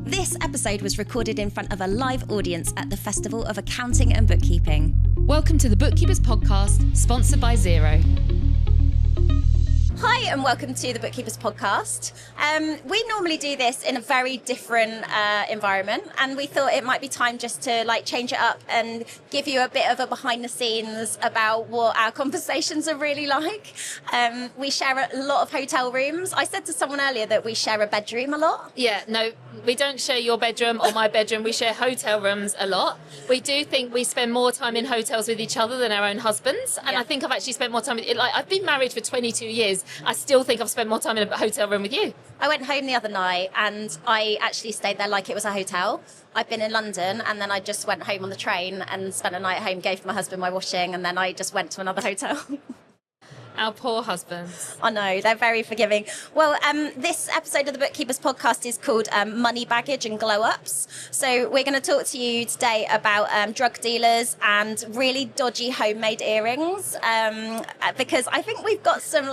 This episode was recorded in front of a live audience at the Festival of Accounting and Bookkeeping. Welcome to the Bookkeepers Podcast, sponsored by Xero. Hi and welcome to the Bookkeepers Podcast. We normally do this in a very different environment, and we thought it might be time just to change it up and give you a bit of a behind the scenes about what our conversations are really like. We share a lot of hotel rooms. I said to someone earlier that we share a bedroom a lot. Yeah, no, we don't share your bedroom or my bedroom. We share hotel rooms a lot. We do think we spend more time in hotels with each other than our own husbands. And I think I've actually spent more time with, I've been married for 22 years. I still think I've spent more time in a hotel room with you. I went home the other night and I actually stayed there like it was a hotel. I've been in London and then I just went home on the train and spent a night at home, gave my husband my washing, and then I just went to another hotel. Our poor husbands. I know, they're very forgiving. Well, this episode of the Bookkeepers Podcast is called Money Baggage and Glow-Ups. So we're going to talk to you today about drug dealers and really dodgy homemade earrings, because I think we've got some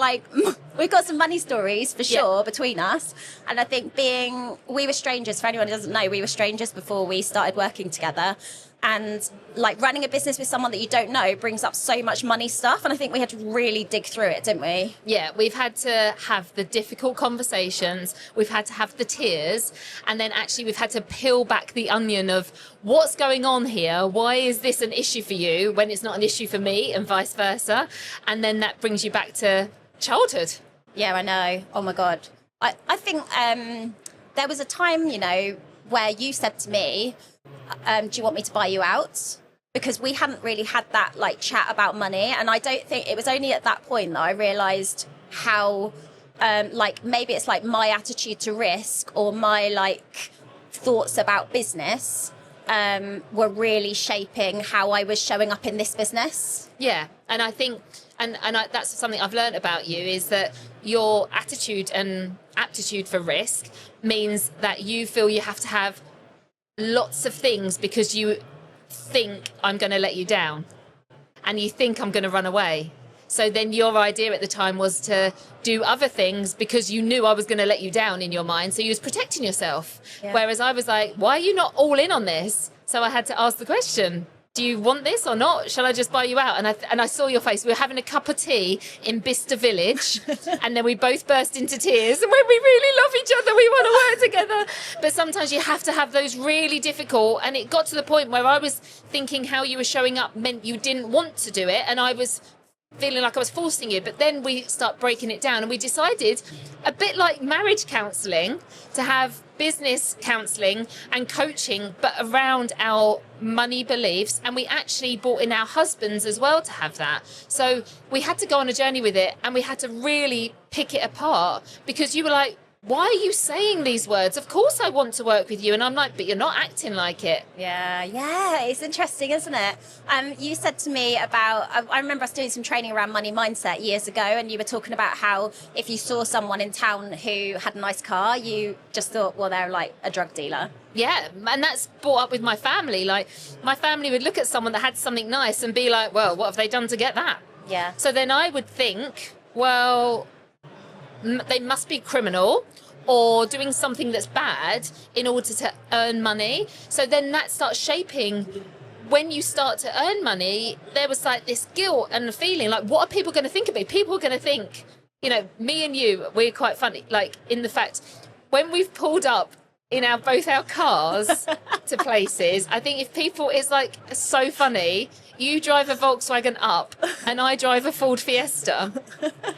money stories for sure between us. And I think we were strangers, for anyone who doesn't know, we were strangers before we started working together. And running a business with someone that you don't know brings up so much money stuff. And I think we had to really dig through it, didn't we? Yeah, we've had to have the difficult conversations. We've had to have the tears. And then actually we've had to peel back the onion of what's going on here. Why is this an issue for you when it's not an issue for me, and vice versa? And then that brings you back to childhood. Yeah, I know. Oh, my God. I think there was a time, where you said to me, do you want me to buy you out? Because we hadn't really had that chat about money. And I don't think it was only at that point that I realised how maybe it's my attitude to risk or my thoughts about business were really shaping how I was showing up in this business. Yeah, and I think that's something I've learned about you, is that your attitude and aptitude for risk means that you feel you have to have lots of things because you think I'm going to let you down and you think I'm going to run away. So then your idea at the time was to do other things because you knew I was going to let you down in your mind. So you was protecting yourself. Yeah. Whereas I was like, why are you not all in on this? So I had to ask the question, do you want this or not? Shall I just buy you out? And I saw your face. We were having a cup of tea in Bicester Village and then we both burst into tears. And when we really love each other, we want to work together. But sometimes you have to have those really difficult. And it got to the point where I was thinking how you were showing up meant you didn't want to do it. And I was feeling like I was forcing you. But then we start breaking it down and we decided, a bit like marriage counselling, to have business counselling and coaching, but around our money beliefs. And we actually brought in our husbands as well to have that. So we had to go on a journey with it and we had to really pick it apart, because you were like, why are you saying these words? Of course I want to work with you. And I'm like, but you're not acting like it. Yeah, it's interesting, isn't it? You said to me about, I remember us doing some training around money mindset years ago, and you were talking about how if you saw someone in town who had a nice car, you just thought, well, they're like a drug dealer. Yeah, and that's brought up with my family. My family would look at someone that had something nice and be like, well, what have they done to get that? Yeah. So then I would think, well, they must be criminal or doing something that's bad in order to earn money. So then that starts shaping. When you start to earn money, there was this guilt and a feeling what are people going to think of me? People are going to think, me and you, we're quite funny, in the fact, when we've pulled up in both our cars to places, I think if people, it's so funny. You drive a Volkswagen Up and I drive a Ford Fiesta,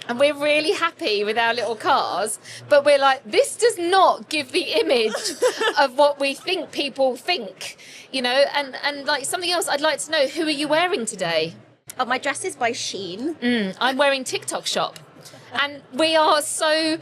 and we're really happy with our little cars, but we're like, this does not give the image of what we think people think, and something else I'd like to know, who are you wearing today? Oh, my dress is by Shein. I'm wearing TikTok Shop. And we are so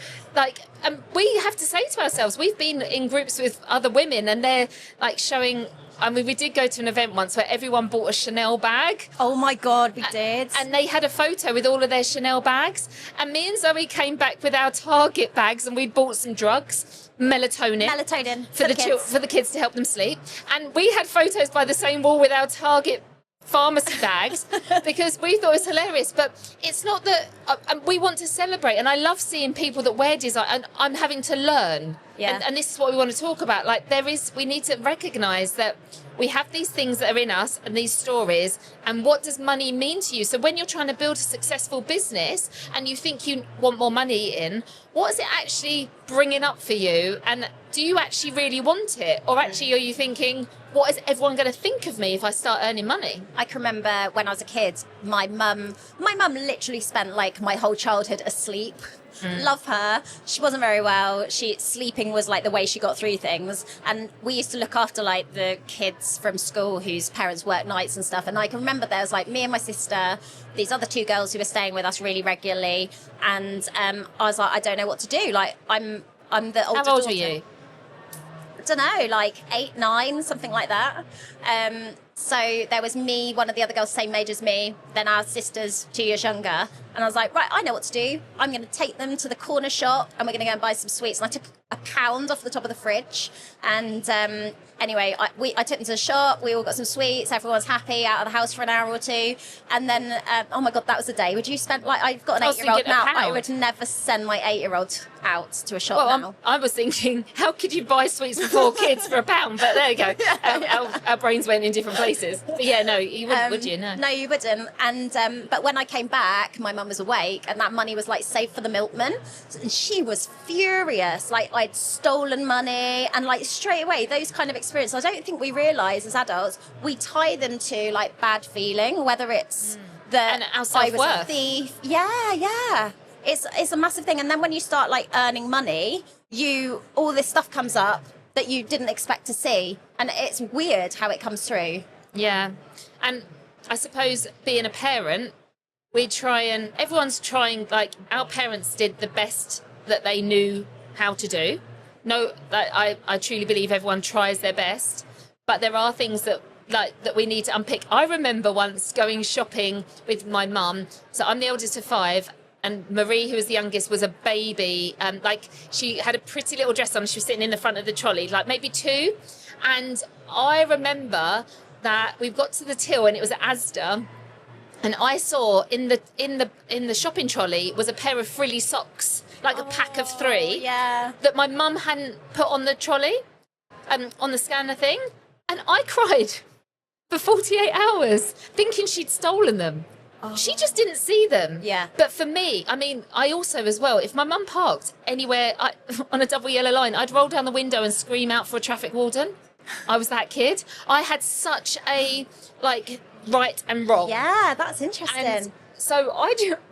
we have to say to ourselves, we've been in groups with other women and they're showing, we did go to an event once where everyone bought a Chanel bag. Oh my God, we did. And they had a photo with all of their Chanel bags. And me and Zoe came back with our Target bags and we'd bought some drugs. Melatonin for the kids to help them sleep. And we had photos by the same wall with our Target pharmacy bags because we thought it was hilarious. But it's not that we want to celebrate, and I love seeing people that wear design, and I'm having to learn Yeah. And this is what we want to talk about. Like we need to recognize that we have these things that are in us and these stories, and what does money mean to you? So when you're trying to build a successful business and you think you want more money in, what is it actually bringing up for you? And do you actually really want it? Or actually are you thinking, what is everyone going to think of me if I start earning money? I can remember when I was a kid, my mum literally spent like my whole childhood asleep. Love her. She wasn't very well. Sleeping was like the way she got through things. And we used to look after like the kids from school whose parents worked nights and stuff. And I can remember there was like me and my sister, these other two girls who were staying with us really regularly. And I was like, I don't know what to do. Like I'm the older How old daughter. were you? I don't know, like 8, 9, something like that. So there was me, one of the other girls, same age as me, then our sisters 2 years younger. And I was like, right, I know what to do. I'm going to take them to the corner shop and we're going to go and buy some sweets. And I took a pound off the top of the fridge. And anyway, I took them to the shop. We all got some sweets. Everyone was happy, out of the house for an hour or two. And then, oh my God, that was the day. Would you spend, like, I've got an 8-year-old now. I would never send my 8-year-old out to a shop now. I was thinking, how could you buy sweets for 4 kids for £1? But there you go. Our brains went in different places. But yeah, no, you wouldn't, would you? No. No, you wouldn't. And but when I came back, my mum was awake, and that money was like saved for the milkman, and she was furious. Like I'd stolen money, and like straight away those kind of experiences. I don't think we realise as adults we tie them to like bad feeling, whether it's that our I self-worth. was a thief. Yeah. It's a massive thing. And then when you start like earning money, all this stuff comes up that you didn't expect to see, and it's weird how it comes through. Yeah. And I suppose being a parent, everyone's trying, like our parents did the best that they knew how to do. No, I truly believe everyone tries their best, but there are things that we need to unpick. I remember once going shopping with my mum. So I'm the eldest of 5, and Marie, who was the youngest, was a baby. She had a pretty little dress on. She was sitting in the front of the trolley, like maybe 2. And I remember that we got to the till, and it was at Asda, and I saw in the shopping trolley was a pair of frilly socks, like a pack of 3, that my mum hadn't put on the trolley, on the scanner thing, and I cried for 48 hours thinking she'd stolen them. She just didn't see them. Yeah. But for me, I mean, I also as well, if my mum parked anywhere on a double yellow line, I'd roll down the window and scream out for a traffic warden. I was that kid. I had such a, right and wrong. Yeah, that's interesting. And so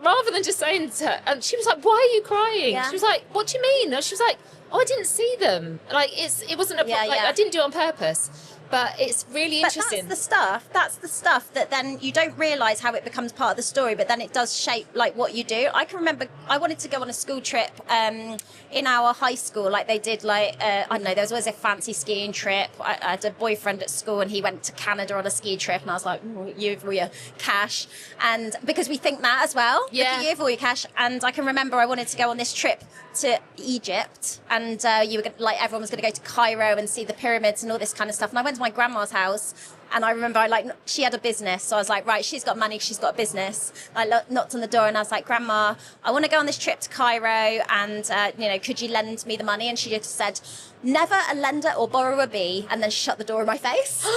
rather than just saying to her, and she was like, why are you crying? Yeah. She was like, what do you mean? And she was like, oh, I didn't see them. Like, it wasn't I didn't do it on purpose. But it's really interesting. But that's the stuff that then you don't realise how it becomes part of the story, but then it does shape like what you do. I can remember I wanted to go on a school trip in our high school, like they did I don't know, there was always a fancy skiing trip. I had a boyfriend at school and he went to Canada on a ski trip, and I was like, you for your cash. And because we think that as well, look at you for your cash. And I can remember I wanted to go on this trip to Egypt, and everyone was going to go to Cairo and see the pyramids and all this kind of stuff. And I went to my grandma's house, and I remember she had a business, so I was like, right, she's got money, she's got a business. I knocked on the door and I was like, Grandma, I want to go on this trip to Cairo, and could you lend me the money? And she just said, never a lender or borrower be, and then shut the door in my face.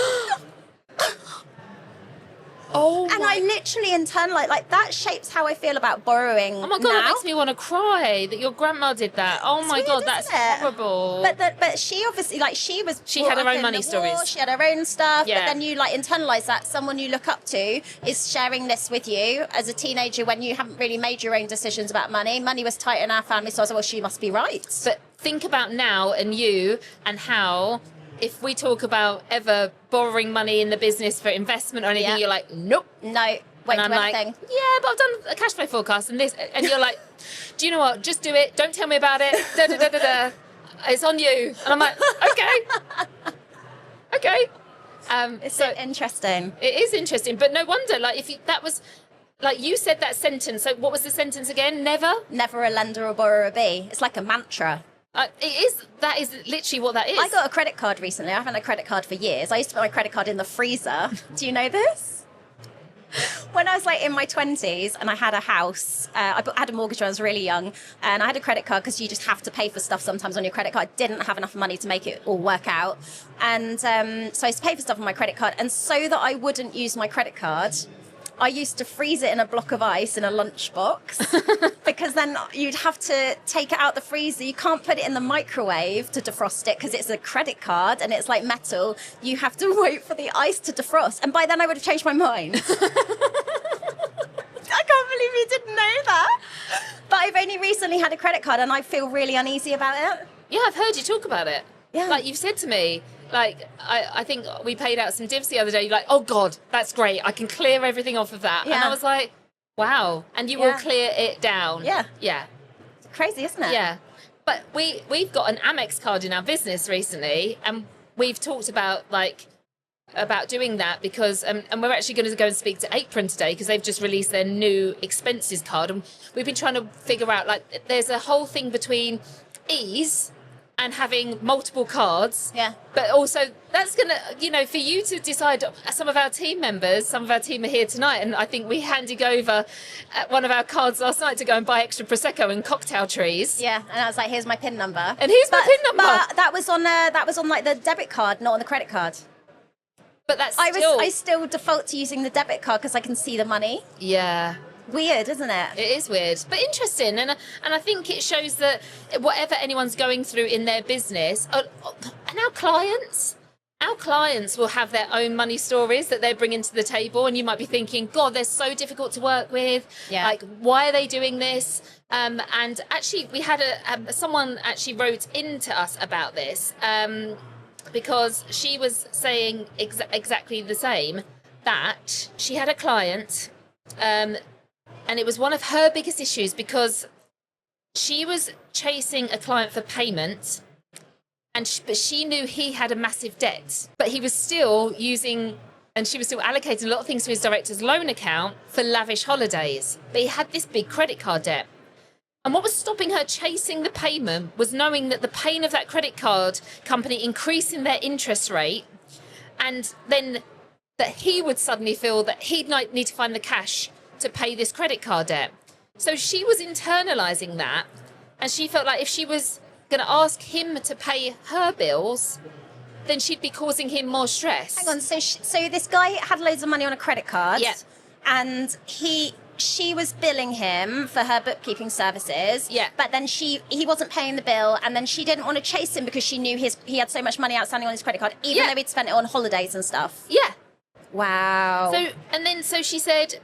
And I literally internalized, that shapes how I feel about borrowing. Oh my God, that makes me want to cry that your grandma did that. Oh my God, that's horrible. But she obviously, she had her own money stories. She had her own stuff. Yeah. But then you internalize that someone you look up to is sharing this with you as a teenager when you haven't really made your own decisions about money. Money was tight in our family, so I was like, well, she must be right. But think about now and you and how, if we talk about ever borrowing money in the business for investment or anything, you're like, nope. No, won't do anything. Yeah, but I've done a cash flow forecast and this, and you're like, do you know what? Just do it. Don't tell me about it. Da, da, da, da, da. It's on you. And I'm like, okay. It's so interesting. It is interesting, but no wonder. That was, you said that sentence. So what was the sentence again? Never a lender or borrower be. It's like a mantra. That is literally what that is. I got a credit card recently. I haven't had a credit card for years. I used to put my credit card in the freezer. Do you know this? When I was like in my 20s and I had a house, I had a mortgage when I was really young, and I had a credit card because you just have to pay for stuff sometimes on your credit card. I didn't have enough money to make it all work out. And so I used to pay for stuff on my credit card. And so that I wouldn't use my credit card, I used to freeze it in a block of ice in a lunchbox because then you'd have to take it out the freezer. You can't put it in the microwave to defrost it because it's a credit card and it's like metal. You have to wait for the ice to defrost. And by then I would have changed my mind. I can't believe you didn't know that. But I've only recently had a credit card and I feel really uneasy about it. Yeah, I've heard you talk about it. Yeah. Like you've said to me, like, I think we paid out some divs the other day. You're like, oh God, that's great. I can clear everything off of that. Yeah. And I was like, wow. And you will clear it down. Yeah. Yeah. It's crazy, isn't it? Yeah. But we've got an Amex card in our business recently, and we've talked about doing that because, and we're actually going to go and speak to Apron today because they've just released their new expenses card. And we've been trying to figure out, like, there's a whole thing between ease and having multiple cards. Yeah. But also that's going to, for you to decide. Some of our team are here tonight, and I think we handed over one of our cards last night to go and buy extra Prosecco and cocktail trees. Yeah, and I was like, here's my PIN number. And here's my PIN number. But that was on like the debit card, not on the credit card. But that's I still default to using the debit card because I can see the money. Yeah. Weird, isn't it? It is weird, but interesting, and I think it shows that whatever anyone's going through in their business, and our clients will have their own money stories that they're bringing to the table, and you might be thinking, God, they're so difficult to work with. Yeah. Like, why are they doing this? And actually, we had someone actually wrote into us about this because she was saying exactly the same, that she had a client. And it was one of her biggest issues because she was chasing a client for payment, but she knew he had a massive debt, but he was still using, and she was still allocating a lot of things to his director's loan account for lavish holidays. But he had this big credit card debt. And what was stopping her chasing the payment was knowing that the pain of that credit card company increasing their interest rate, and then that he would suddenly feel that he'd need to find the cash to pay this credit card debt. So she was internalizing that, and she felt like if she was going to ask him to pay her bills, then she'd be causing him more stress. Hang on, so this guy had loads of money on a credit card, Yeah. and she was billing him for her bookkeeping services. Yeah. But then he wasn't paying the bill, and then she didn't want to chase him because she knew he had so much money outstanding on his credit card, even though he'd spent it on holidays and stuff. Yeah. Wow. So she said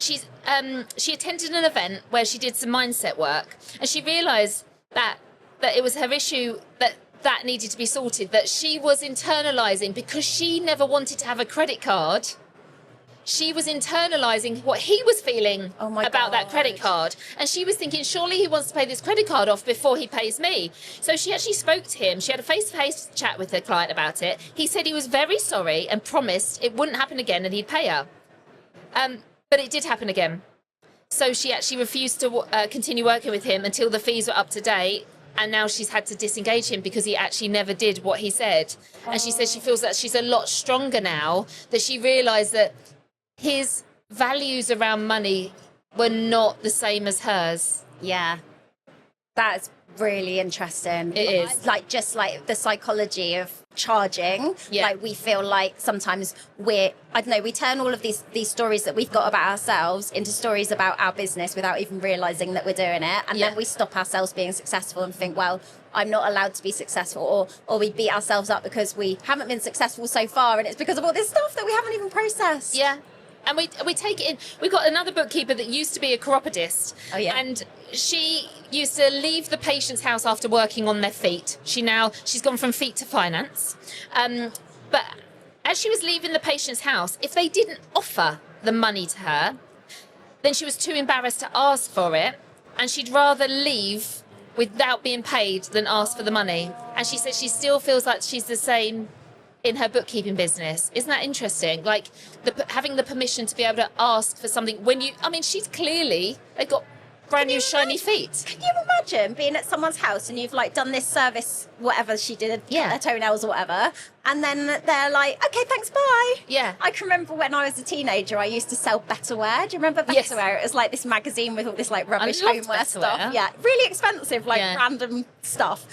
she attended an event where she did some mindset work, and she realized that it was her issue that needed to be sorted, that she was internalizing because she never wanted to have a credit card. She was internalizing what he was feeling about that credit card. And she was thinking, surely he wants to pay this credit card off before he pays me. So she actually spoke to him. She had a face-to-face chat with her client about it. He said he was very sorry and promised it wouldn't happen again and he'd pay her. But it did happen again. So she actually refused to continue working with him until the fees were up to date. And now she's had to disengage him because he actually never did what he said. And she says she feels that she's a lot stronger now, that she realised that his values around money were not the same as hers. Yeah. That's really interesting. It is. Like, just like the psychology of charging. Yeah. Like, we feel like sometimes we turn all of these stories that we've got about ourselves into stories about our business without even realizing that we're doing it. And then we stop ourselves being successful and think, well, I'm not allowed to be successful, or we beat ourselves up because we haven't been successful so far, and it's because of all this stuff that we haven't even processed. Yeah. And we take it in. We've got another bookkeeper that used to be a chiropodist. Oh, yeah. And she used to leave the patient's house after working on their feet. She's gone from feet to finance. But as she was leaving the patient's house, if they didn't offer the money to her, then she was too embarrassed to ask for it. And she'd rather leave without being paid than ask for the money. And she said she still feels like she's the same in her bookkeeping business. Isn't that interesting? Like having the permission to be able to ask for something when she's clearly, they've got brand new shiny feet. Can you imagine being at someone's house and you've like done this service, whatever she did, her toenails or whatever, and then they're like, okay, thanks, bye. Yeah. I can remember when I was a teenager, I used to sell Betterware. Do you remember Betterware? Yes. It was like this magazine with all this like rubbish I loved homeware Betterware. stuff. Yeah, really expensive, like random stuff.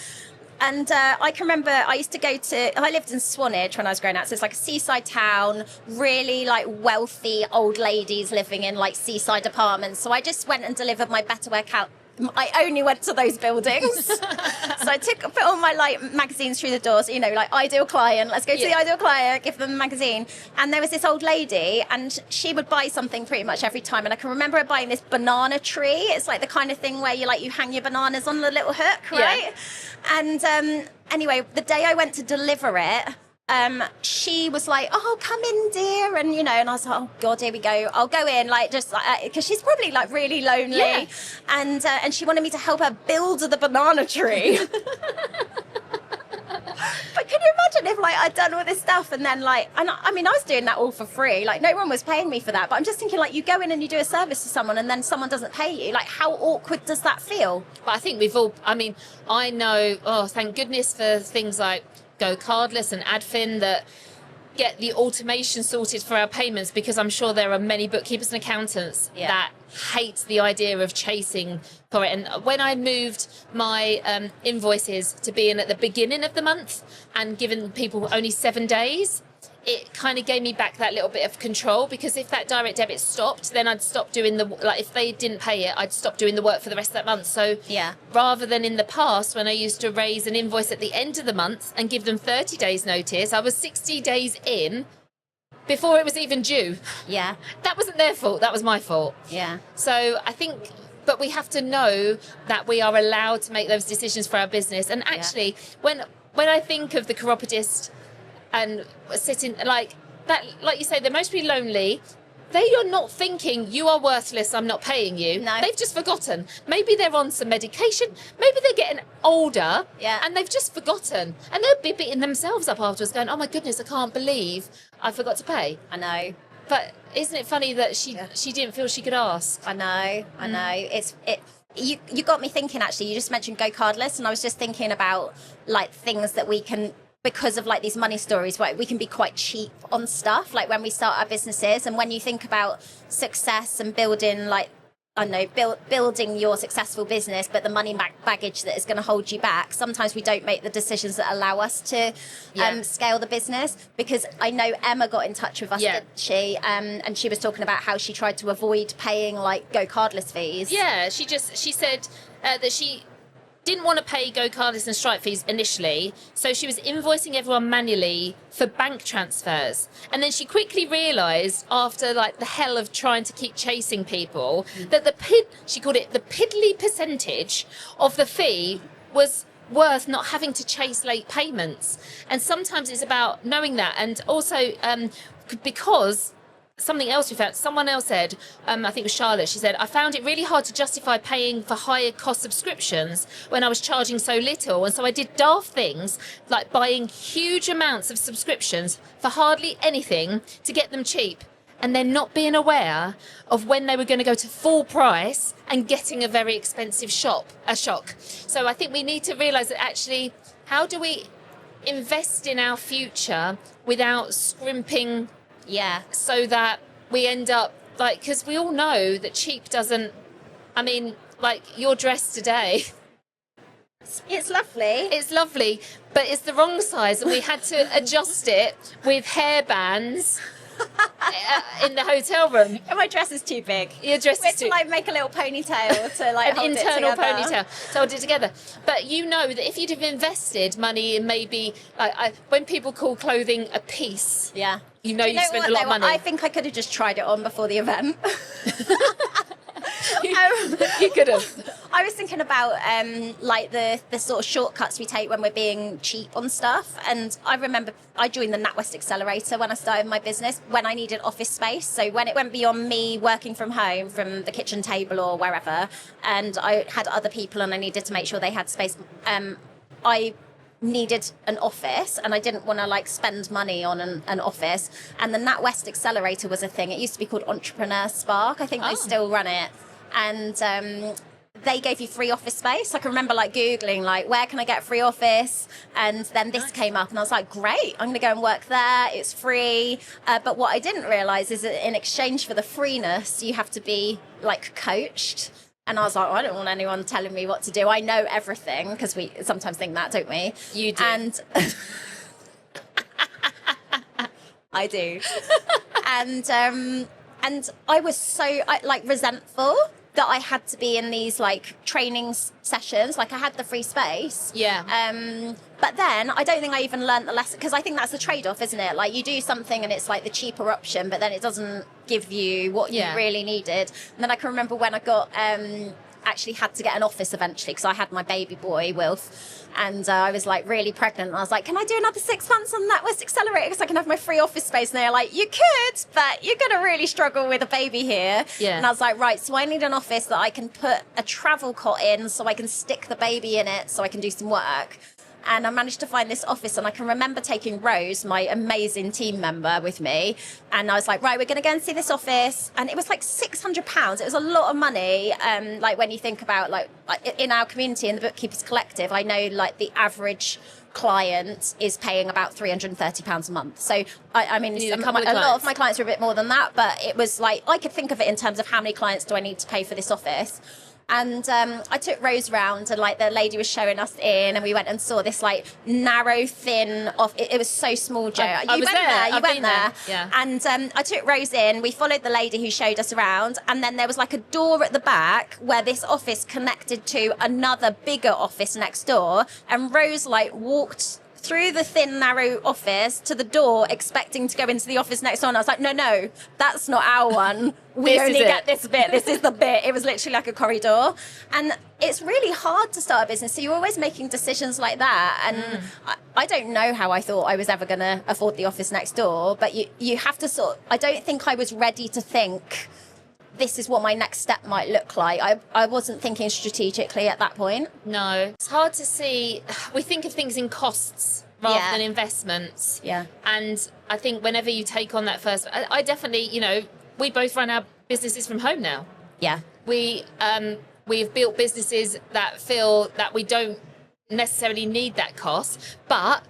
And I can remember I lived in Swanage when I was growing up. So it's like a seaside town, really like wealthy old ladies living in like seaside apartments. So I just went and delivered my Betterware I only went to those buildings. So I put all my like magazines through the doors, you know, like ideal client, let's go to the ideal client, give them a magazine. And there was this old lady and she would buy something pretty much every time. And I can remember her buying this banana tree. It's like the kind of thing where you hang your bananas on the little hook, right? Yeah. And anyway, the day I went to deliver it, she was like, oh, come in, dear. And, you know, and I was like, oh, God, here we go. I'll go in, like, just like, because she's probably like really lonely. Yeah. And she wanted me to help her build the banana tree. But can you imagine if like I'd done all this stuff and then like, and I mean, I was doing that all for free. Like no one was paying me for that. But I'm just thinking like you go in and you do a service to someone and then someone doesn't pay you. Like how awkward does that feel? But I think I know, thank goodness for things like Go Cardless and Adfin that get the automation sorted for our payments, because I'm sure there are many bookkeepers and accountants that hate the idea of chasing for it. And when I moved my invoices to being at the beginning of the month and given people only 7 days, it kind of gave me back that little bit of control, because if that direct debit stopped, then I'd stop doing if they didn't pay it, I'd stop doing the work for the rest of that month. So rather than in the past when I used to raise an invoice at the end of the month and give them 30 days notice, I was 60 days in before it was even due. Yeah. That wasn't their fault, that was my fault. Yeah. So I think, but we have to know that we are allowed to make those decisions for our business. And actually, when I think of the chiropodist and sitting like that, like you say, they're mostly lonely. They are not thinking you are worthless, I'm not paying you. No. They've just forgotten. Maybe they're on some medication. Maybe they're getting older and they've just forgotten. And they'll be beating themselves up afterwards going, oh my goodness, I can't believe I forgot to pay. I know. But isn't it funny that she didn't feel she could ask? I know. You got me thinking, actually. You just mentioned Go Cardless, and I was just thinking about like things that we can, because of like these money stories, right, we can be quite cheap on stuff, like when we start our businesses. And when you think about success and building, like, I don't know, building your successful business, but the money baggage that is going to hold you back, sometimes we don't make the decisions that allow us to scale the business. Because I know Emma got in touch with us, didn't she? And she was talking about how she tried to avoid paying like Go Cardless fees. Yeah, she said that she didn't want to pay Go Cardless and Stripe fees initially, so she was invoicing everyone manually for bank transfers. And then she quickly realised, after like the hell of trying to keep chasing people, that she called it the piddly percentage of the fee was worth not having to chase late payments. And sometimes it's about knowing that, and also because something else we found, someone else said, I think it was Charlotte, she said, I found it really hard to justify paying for higher cost subscriptions when I was charging so little. And so I did daft things like buying huge amounts of subscriptions for hardly anything to get them cheap, and then not being aware of when they were going to go to full price and getting a very expensive shock. So I think we need to realise that actually, how do we invest in our future without scrimping? Yeah, so that we end up like, because we all know that cheap doesn't, I mean, like your dress today. It's lovely. It's lovely, but it's the wrong size, and we had to adjust it with hairbands in the hotel room. And my dress is too big. Your dress is too big. To like make a little ponytail to like hold it together. An internal ponytail to hold it together. But you know that if you'd have invested money in maybe, when people call clothing a piece, you know you've spent a lot of money. I think I could have just tried it on before the event. You could have. I was thinking about like the sort of shortcuts we take when we're being cheap on stuff. And I remember I joined the NatWest Accelerator when I started my business, when I needed office space. So when it went beyond me working from home, from the kitchen table or wherever, and I had other people and I needed to make sure they had space, I needed an office, and I didn't want to like spend money on an office. And the NatWest Accelerator was a thing. It used to be called Entrepreneur Spark. I think they still run it. And they gave you free office space. I can remember like Googling, like, where can I get free office? And then this came up and I was like, great, I'm going to go and work there. It's free. But what I didn't realize is that in exchange for the freeness, you have to be like coached. And I was like, I don't want anyone telling me what to do. I know everything, because we sometimes think that, don't we? You do. And I do. And I was so resentful that I had to be in these like training sessions. Like I had the free space. Yeah. But then I don't think I even learned the lesson, because I think that's the trade-off, isn't it? Like you do something and it's like the cheaper option, but then it doesn't give you what you really needed. And then I can remember when I got actually had to get an office eventually, because I had my baby boy Wilf, and I was like really pregnant, and I was like, can I do another 6 months on NatWest Accelerator because I can have my free office space? And they're like, you could, but you're gonna really struggle with a baby here. And I was like, right, so I need an office that I can put a travel cot in so I can stick the baby in it so I can do some work. And I managed to find this office, and I can remember taking Rose, my amazing team member, with me. And I was like, right, we're going to go and see this office. And it was like £600. It was a lot of money. Like when you think about like in our community, in the Bookkeepers Collective, I know like the average client is paying about £330 a month. So I mean, a lot of my clients are a bit more than that, but it was like, I could think of it in terms of how many clients do I need to pay for this office. And I took Rose round, and like the lady was showing us in, and we went and saw this like narrow, thin it was so small, Jo. You went there. Yeah. And I took Rose in. We followed the lady who showed us around, and then there was like a door at the back where this office connected to another bigger office next door. And Rose like walked through the thin, narrow office to the door, expecting to go into the office next door. And I was like, no, that's not our one. We only get this bit. This is the bit. It was literally like a corridor. And it's really hard to start a business. So you're always making decisions like that. And I don't know how I thought I was ever going to afford the office next door. But you have to I don't think I was ready to think, this is what my next step might look like. I wasn't thinking strategically at that point. No. It's hard to see. We think of things in costs rather than investments. Yeah. And I think whenever you take on that first, I definitely, we both run our businesses from home now. Yeah. We've built businesses that feel that we don't necessarily need that cost, but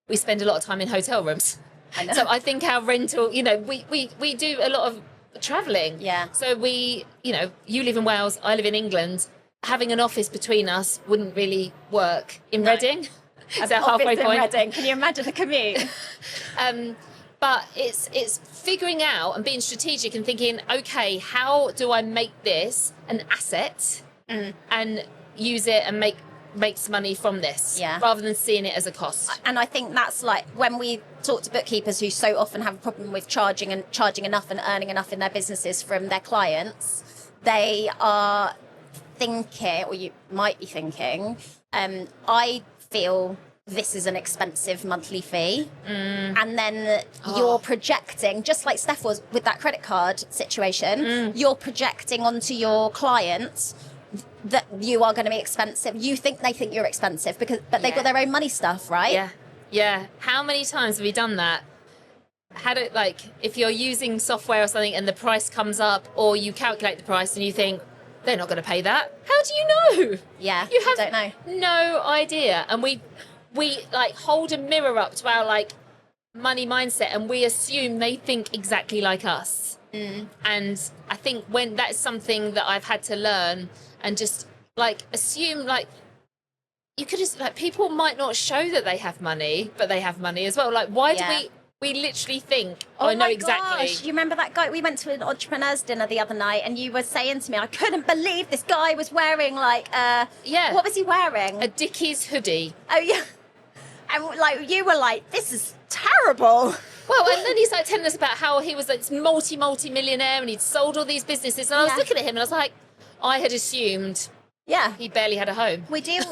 we spend a lot of time in hotel rooms. I know. So I think our rental, we do a lot of traveling. Yeah. So we, you live in Wales, I live in England. Having an office between us wouldn't really work in Reading. Is that halfway point? Reading. Can you imagine the commute? But it's figuring out and being strategic and thinking, okay, how do I make this an asset and use it and make some money from this, rather than seeing it as a cost. And I think that's like when we talk to bookkeepers who so often have a problem with charging enough and earning enough in their businesses from their clients, they are thinking, or you might be thinking, I feel this is an expensive monthly fee. And then you're projecting, just like Steph was with that credit card situation, you're projecting onto your clients that you are going to be expensive. You think they think you're expensive but they've got their own money stuff, right? Yeah. How many times have we done that? If you're using software or something and the price comes up, or you calculate the price and you think, they're not going to pay that. How do you know? Yeah, you have don't know. No idea. And we like hold a mirror up to our like money mindset, and we assume they think exactly like us. And I think when that's something that I've had to learn, and just like assume, like you could just like, people might not show that they have money, but they have money as well. Like why do we literally think, I know exactly. Gosh, you remember that guy? We went to an entrepreneurs dinner the other night, and you were saying to me, I couldn't believe this guy was wearing like what was he wearing? A Dickies hoodie. Oh yeah. And like you were like, this is terrible. Well, and then he's like telling us about how he was like this multi-millionaire and he'd sold all these businesses. And I was looking at him and I was like, I had assumed he barely had a home. We do.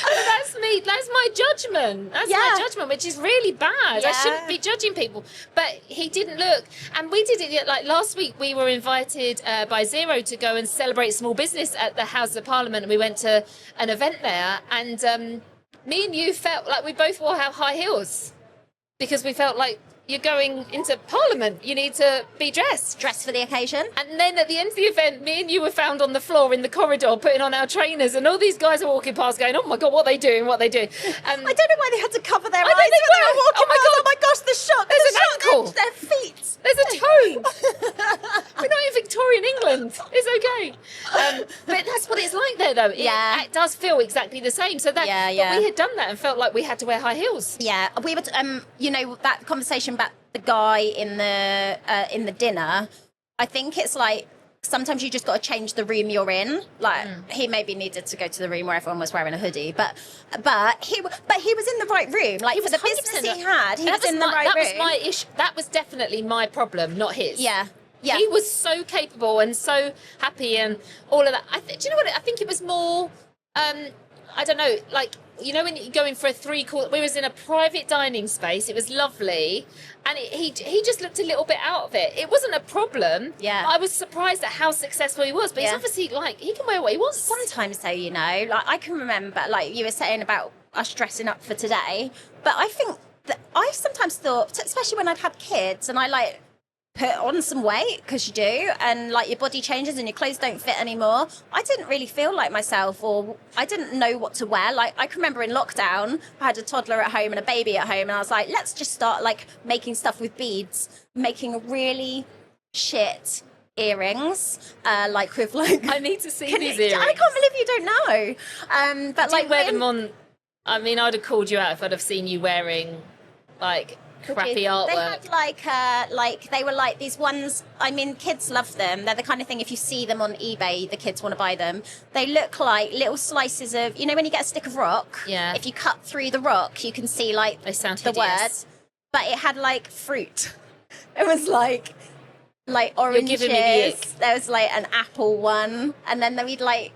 That's me. That's my judgment. That's my judgment, which is really bad. I shouldn't be judging people. But he didn't look. And we did it like last week. We were invited by Zero to go and celebrate small business at the House of Parliament. And we went to an event there. And me and you felt like we both wore our high heels because we felt like you're going into Parliament. You need to be dressed. Dressed for the occasion. And then at the end of the event, me and you were found on the floor in the corridor putting on our trainers, and all these guys are walking past going, oh my God, what are they doing? What are they doing? I don't know why they had to cover their eyes know when they they were were. walking Oh my past. God. Oh my gosh, the shot. There's the an shot ankle. their feet. There's a toe. We're not in Victorian England. It's okay. But that's what it's like there, though. It does feel exactly the same. So that, but we had done that and felt like we had to wear high heels. Yeah, we would. You know, that conversation about the guy in the dinner. I think it's like sometimes you just got to change the room you're in. Like he maybe needed to go to the room where everyone was wearing a hoodie, but he was in the right room. Like for the business he had, he was in the right room. That was my issue. That was definitely my problem, not his. Yeah. Yeah. He was so capable and so happy and all of that. Do you know what? I think it was more, I don't know, like, you know, when you go in for a 3-course, we was in a private dining space. It was lovely. And he just looked a little bit out of it. It wasn't a problem. Yeah. I was surprised at how successful he was. But he's obviously, like, he can wear what he wants. Sometimes, though, you know, like, I can remember, like, you were saying about us dressing up for today. But I think that I sometimes thought, especially when I've had kids and I, like, put on some weight, because you do, and like your body changes and your clothes don't fit anymore. I didn't really feel like myself, or I didn't know what to wear. Like I can remember in lockdown, I had a toddler at home and a baby at home, and I was like, let's just start like making stuff with beads, making really shit earrings, like with like. I need to see these earrings. I can't believe you don't know. But like wear them on. I mean, I'd have called you out if I'd have seen you wearing like crappy artwork. They had like they were like these ones. I mean, kids love them. They're the kind of thing if you see them on eBay, the kids want to buy them. They look like little slices of, you know, when you get a stick of rock. Yeah. If you cut through the rock, you can see like they sound the hideous. word. But it had like fruit. It was like oranges. You're giving me the ick. There was like an apple one, and then we'd like.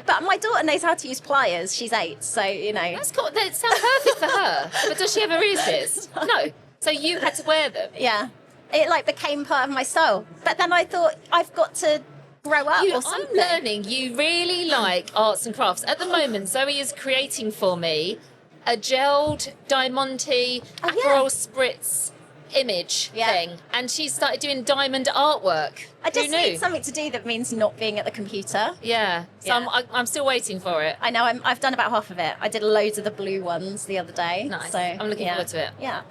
But my daughter knows how to use pliers. She's 8, so you know. That's cool. That sounds perfect for her. But does she ever resist? No. So you had to wear them. Yeah, it like became part of my style. But then I thought I've got to grow up or something. I'm learning you really like arts and crafts. At the moment, Zoe is creating for me a gelled Diamante Aperol Spritz image thing, and she started doing diamond artwork. I just Who knew? need something to do that means not being at the computer. Yeah, so I'm still waiting for it. I know, I've done about half of it. I did loads of the blue ones the other day. Nice. So I'm looking forward to it. Yeah.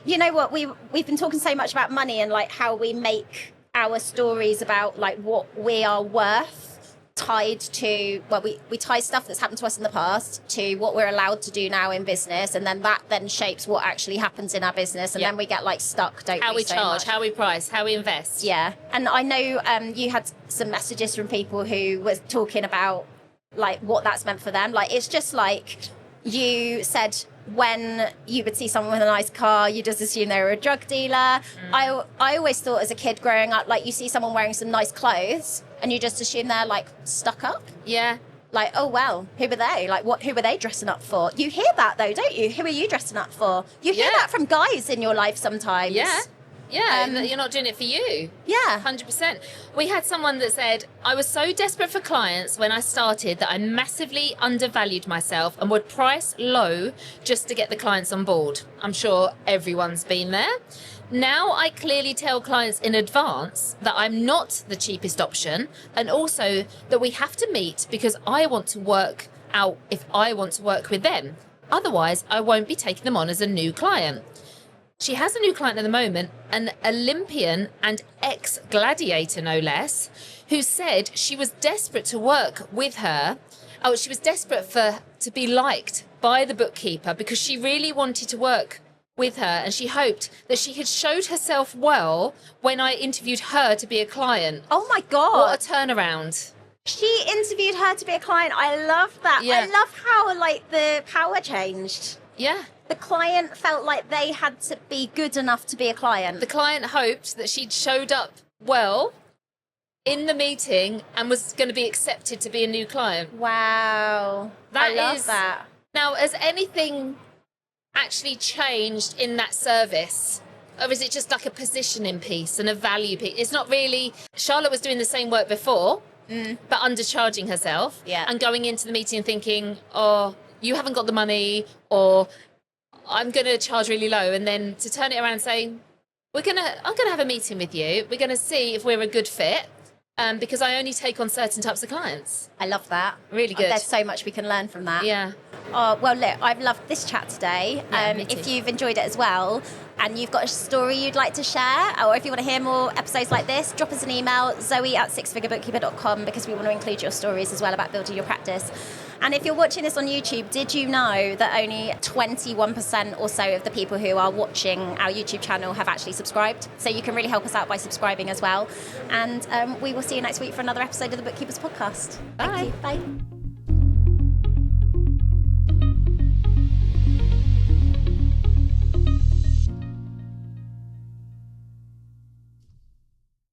You know what? We've been talking so much about money and like how we make our stories about like what we are worth tied to, well, we tie stuff that's happened to us in the past to what we're allowed to do now in business, and then that then shapes what actually happens in our business, and then we get like stuck, don't we? How we so charge, much. how we price, how we invest. Yeah, and I know you had some messages from people who were talking about like what that's meant for them. Like it's just like you said, when you would see someone with a nice car, you just assume they were a drug dealer. I always thought as a kid growing up, like you see someone wearing some nice clothes and you just assume they're like stuck up. Yeah. Like, oh, well, who were they? Like, who were they dressing up for? You hear that though, don't you? Who are you dressing up for? You hear that from guys in your life sometimes. Yeah. Yeah, that you're not doing it for you. Yeah. 100%. We had someone that said, I was so desperate for clients when I started that I massively undervalued myself and would price low just to get the clients on board. I'm sure everyone's been there. Now I clearly tell clients in advance that I'm not the cheapest option, and also that we have to meet because I want to work out if I want to work with them. Otherwise, I won't be taking them on as a new client. She has a new client at the moment, an Olympian and ex-gladiator, no less, who said she was desperate to work with her. Oh, she was desperate to be liked by the bookkeeper because she really wanted to work with her, and she hoped that she had showed herself well when I interviewed her to be a client. Oh my God. What a turnaround. She interviewed her to be a client. I love that. Yeah. I love how like the power changed. Yeah. The client felt like they had to be good enough to be a client. The client hoped that she'd showed up well in the meeting and was going to be accepted to be a new client. Wow. I love that. Now, has anything actually changed in that service? Or is it just like a positioning piece and a value piece? It's not really. Charlotte was doing the same work before, but undercharging herself and going into the meeting thinking, oh, you haven't got the money, or I'm going to charge really low, and then to turn it around and say, I'm going to have a meeting with you. We're going to see if we're a good fit. Because I only take on certain types of clients. I love that. Really good. There's so much we can learn from that. Yeah. Oh, well, look, I've loved this chat today. Yeah, me too. If you've enjoyed it as well, and you've got a story you'd like to share, or if you want to hear more episodes like this, drop us an email, zoe@sixfigurebookkeeper.com, because we want to include your stories as well about building your practice. And if you're watching this on YouTube, did you know that only 21% or so of the people who are watching our YouTube channel have actually subscribed? So you can really help us out by subscribing as well. And we will see you next week for another episode of the Bookkeepers Podcast. Bye. Thank you. Bye.